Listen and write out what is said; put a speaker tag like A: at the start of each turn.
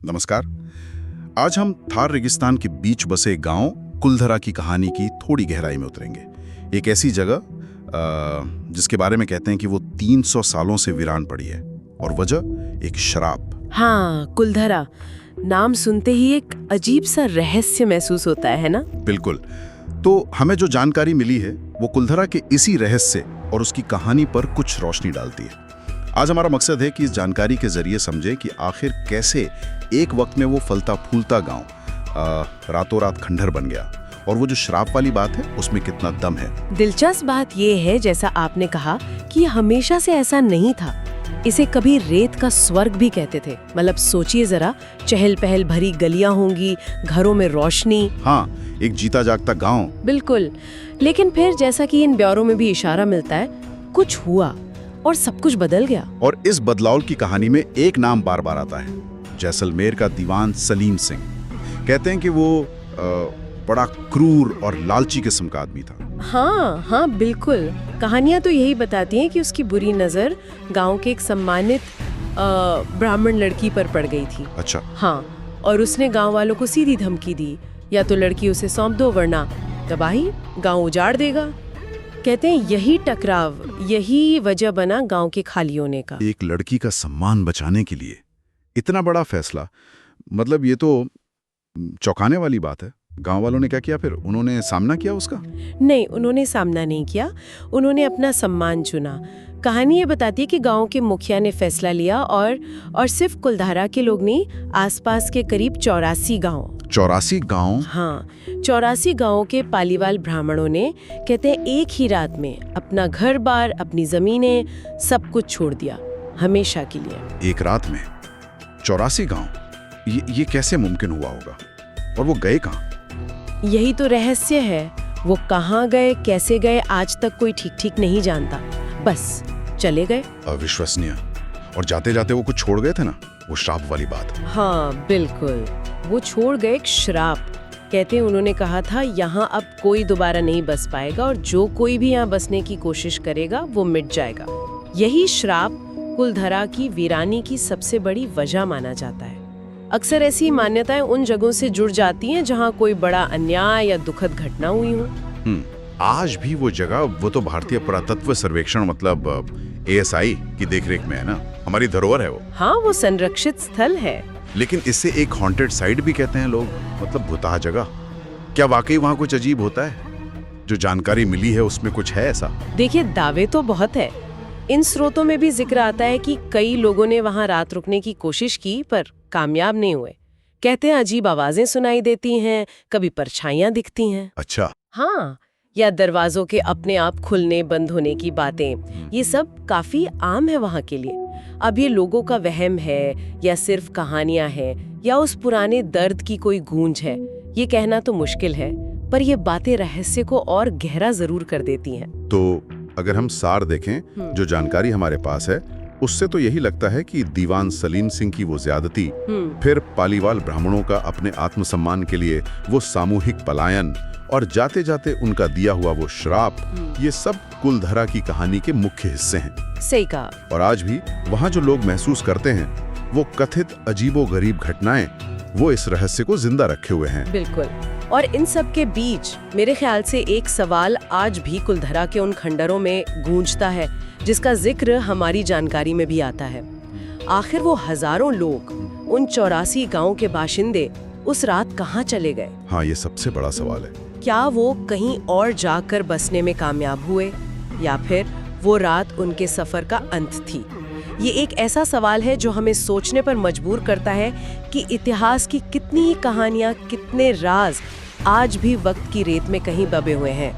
A: नमस्कार। आज हम थार रेगिस्तान के बीच बसे गांव कुलधरा की कहानी की थोड़ी गहराई में उतरेंगे। एक ऐसी जगह जिसके बारे में कहते हैं कि वो 300 सालों से वीरान पड़ी है, और वजह एक शराब।
B: हाँ, कुलधरा नाम सुनते ही एक अजीब सा रहस्य महसूस होता है ना?
A: बिल्कुल। तो हमें जो जानकारी मिली है वो कुलधरा के इसी रहस्य और उसकी कहानी पर कुछ रोशनी डालती है। आज हमारा मकसद है कि इस जानकारी के जरिए समझें कि आखिर कैसे एक वक्त में वो फलता फूलता गांव रातों रात खंडहर बन गया, और वो जो शराब वाली बात है उसमें कितना दम है।
B: दिलचस्प बात ये है, जैसा आपने कहा, कि ये हमेशा से ऐसा नहीं था। इसे कभी रेत का स्वर्ग भी कहते थे। मतलब सोचिए जरा, चहल पहल भरी गलियां होंगी, घरों में रोशनी।
A: हाँ, एक जीता जागता गांव।
B: बिल्कुल। लेकिन फिर जैसा कि इन ब्यौरों में भी इशारा मिलता है, कुछ हुआ और सब कुछ बदल गया।
A: और इस बदलाव की कहानी में एक नाम बार बार आता है, जैसलमेर का दीवान सलीम सिंह। कहते हैं कि वो बड़ा क्रूर और लालची किस्म का आदमी था।
B: हाँ, बिल्कुल। कहानियां तो यही बताती हैं कि उसकी बुरी नजर गांव के एक सम्मानित ब्राह्मण लड़की पर पड़ गई थी।
A: अच्छा।
B: हाँ, और उसने गांव वालों को सीधी धमकी दी, या तो लड़की उसे सौंप दो वरना तबाही, गांव उजाड़ देगा। कहते हैं यही टकराव, यही वजह बना गांव के खाली होने का।
A: एक लड़की का सम्मान बचाने के लिए इतना बड़ा फैसला, मतलब ये तो चौंकाने वाली बात है। गांव वालों ने क्या किया फिर? उन्होंने सामना किया उसका?
B: नहीं, उन्होंने सामना नहीं किया। उन्होंने अपना सम्मान चुना। कहानी ये बताती है कि गांव के मुखिया ने फैसला लिया, और सिर्फ कुलधरा के लोग नहीं, आसपास के करीब 84 गांव।
A: 84 गांव?
B: हाँ, 84 गांवों के पालीवाल ब्राह्मणों ने, कहते हैं, एक ही रात में अपना घर बार, अपनी जमीनें, सब कुछ छोड़ दिया, हमेशा के लिए।
A: एक रात में 84 गांव? ये कैसे मुमकिन हुआ होगा? और वो गए कहाँ?
B: यही तो रहस्य है। वो कहाँ गए, कैसे गए, आज तक कोई ठीक नहीं जानता। बस चले गए।
A: अविश्वसनीय। और जाते जाते वो कुछ छोड़ गए थे ना, वो श्राप वाली बात।
B: हाँ, बिल्कुल। वो छोड़ गए एक श्राप। कहते हैं उन्होंने कहा था, यहाँ अब कोई दोबारा नहीं बस पाएगा, और जो कोई भी यहाँ बसने की कोशिश करेगा वो मिट जाएगा। यही श्राप कुलधरा की वीरानी की सबसे बड़ी वजह माना जाता है। अक्सर ऐसी मान्यताएं उन जगहों से जुड़ जाती हैं जहाँ कोई बड़ा अन्याय या दुखद घटना हुई हो।
A: आज भी वो जगह, वो तो भारतीय पुरातत्व सर्वेक्षण मतलब ASI की देखरेख में है ना, हमारी धरोहर है वो।
B: हाँ, वो संरक्षित स्थल है।
A: लेकिन इसे एक हॉन्टेड साइट भी कहते हैं लोग, मतलब भुताह जगह। क्या वाकई वहाँ कुछ अजीब होता है? जो जानकारी मिली है उसमें कुछ है ऐसा?
B: देखिए, दावे तो बहुत है। इन स्रोतों में भी जिक्र आता है कि कई लोगों ने वहां रात रुकने की कोशिश की पर कामयाब नहीं हुए। कहते हैं अजीब आवाजें सुनाई देती हैं, कभी परछाइयां दिखती हैं।
A: अच्छा।
B: हाँ, या दरवाजों के अपने आप खुलने बंद होने की बातें। ये सब काफी आम है वहां के लिए। अब ये लोगों का वहम है, या सिर्फ कहानियां हैं, या उस पुराने दर्द की कोई गूंज है, ये कहना तो मुश्किल है। पर ये बातें रहस्य को और गहरा जरूर कर देती हैं।
A: तो अगर हम सार देखें, जो जानकारी हमारे पास है, उससे तो यही लगता है कि दीवान सलीम सिंह की वो ज्यादती, फिर पालीवाल ब्राह्मणों का अपने आत्मसम्मान के लिए वो सामूहिक पलायन, और जाते जाते उनका दिया हुआ वो श्राप, ये सब कुलधरा की कहानी के मुख्य हिस्से हैं।
B: सही कहा।
A: और आज भी वहाँ जो लोग महसूस करते हैं, वो कथित अजीबोगरीब घटनाएं, वो इस रहस्य को जिंदा रखे हुए हैं।
B: बिल्कुल। और इन सब के बीच मेरे ख्याल से एक सवाल आज भी कुलधरा के उन खंडरों में गूंजता है, जिसका जिक्र हमारी जानकारी में भी आता है। आखिर वो हजारों लोग, उन 84 गांव के बाशिंदे, उस रात कहाँ चले गए?
A: हाँ, ये सबसे बड़ा सवाल है।
B: क्या वो कहीं और जाकर बसने में कामयाब हुए, या फिर वो रात उनके सफर का अंत थी? ये एक ऐसा सवाल है जो हमें सोचने पर मजबूर करता है कि इतिहास की कितनी ही कहानियां, कितने राज आज भी वक्त की रेत में कहीं दबे हुए हैं।